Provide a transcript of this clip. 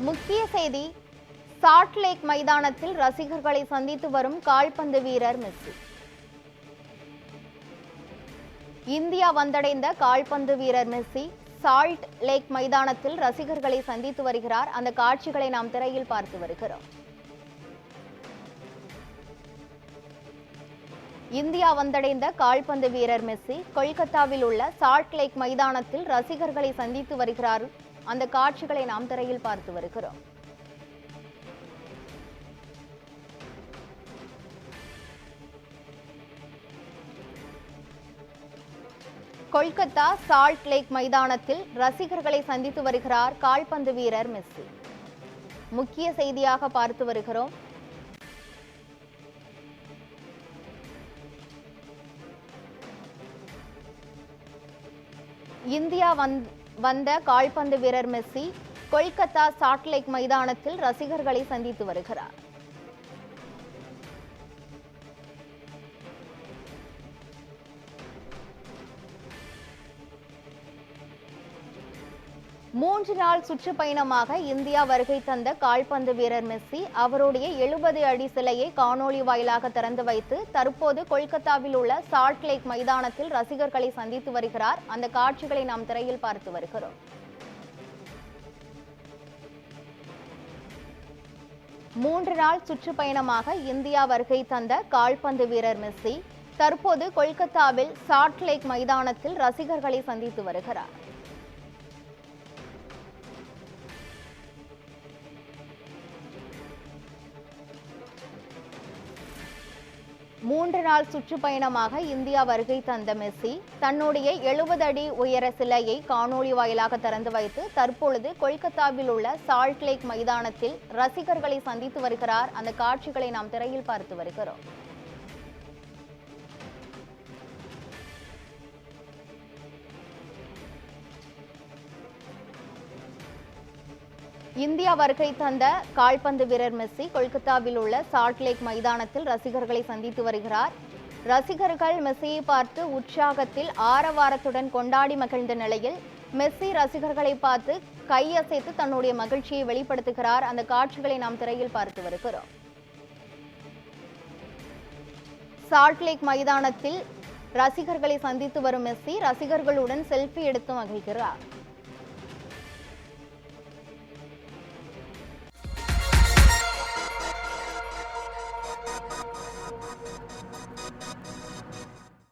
முக்கிய செய்தி. Salt Lake மைதானத்தில் ரசிகர்களை சந்தித்து வரும் கால்பந்து வீரர் மெஸ்ஸி. இந்தியா வந்தடைந்த கால்பந்து வீரர் மெஸ்ஸி சால்ட் லேக் மைதானத்தில் ரசிகர்களை சந்தித்து வருகிறார். அந்த காட்சிகளை நாம் திரையில் பார்த்து வருகிறோம். இந்தியா வந்தடைந்த கால்பந்து வீரர் மெஸ்ஸி கொல்கத்தாவில் உள்ள சால்ட் லேக் மைதானத்தில் ரசிகர்களை சந்தித்து வருகிறார். அந்த காட்சிகளை நாம் திரையில் பார்த்து வருகிறோம். கொல்கத்தா சால்ட் லேக் மைதானத்தில் ரசிகர்களை சந்தித்து வருகிறார் கால்பந்து வீரர் மெஸ்ஸி. முக்கிய செய்தியாக பார்த்து வருகிறோம். இந்தியா வந்த கால்பந்து வீரர் மெஸ்ஸி கொல்கத்தா சால்ட் லேக் மைதானத்தில் ரசிகர்களை சந்தித்து வருகிறார். மூன்று நாள் சுற்றுப்பயணமாக இந்தியா வருகை தந்த கால்பந்து வீரர் மெஸ்ஸி அவருடைய 70 அடி சிலையை காணொலி வாயிலாக திறந்து வைத்து தற்போது கொல்கத்தாவில் உள்ள சால்ட் லேக் மைதானத்தில் ரசிகர்களை சந்தித்து வருகிறார். அந்த காட்சிகளை நாம் திரையில் பார்த்து வருகிறோம். மூன்று நாள் சுற்றுப்பயணமாக இந்தியா வருகை தந்த கால்பந்து வீரர் மெஸ்ஸி தற்போது கொல்கத்தாவில் சால்ட் லேக் மைதானத்தில் ரசிகர்களை சந்தித்து வருகிறார். மூன்று நாள் சுற்றுப்பயணமாக இந்தியா வருகை தந்த மெஸ்ஸி தன்னுடைய 70 அடி உயர சிலையை காணொலி வாயிலாக திறந்து வைத்து தற்பொழுது கொல்கத்தாவில் உள்ள சால்ட் லேக் மைதானத்தில் ரசிகர்களை சந்தித்து வருகிறார். அந்த காட்சிகளை நாம் திரையில் பார்த்து வருகிறோம். இந்தியா வருகை தந்த கால்பந்து வீரர் மெஸ்ஸி கொல்கத்தாவில் உள்ள சால்ட் லேக் மைதானத்தில் ரசிகர்களை சந்தித்து வருகிறார். ரசிகர்கள் மெஸ்ஸியை பார்த்து உற்சாகத்தில் ஆரவாரத்துடன் கொண்டாடி மகிழ்ந்த நிலையில் மெஸ்ஸி ரசிகர்களை பார்த்து கையசைத்து தன்னுடைய மகிழ்ச்சியை வெளிப்படுத்துகிறார். அந்த காட்சிகளை நாம் திரையில் பார்த்து வருகிறோம். சால்ட் லேக் மைதானத்தில் ரசிகர்களை சந்தித்து வரும் மெஸ்ஸி ரசிகர்களுடன் செல்ஃபி எடுத்து மகிழ்கிறார்.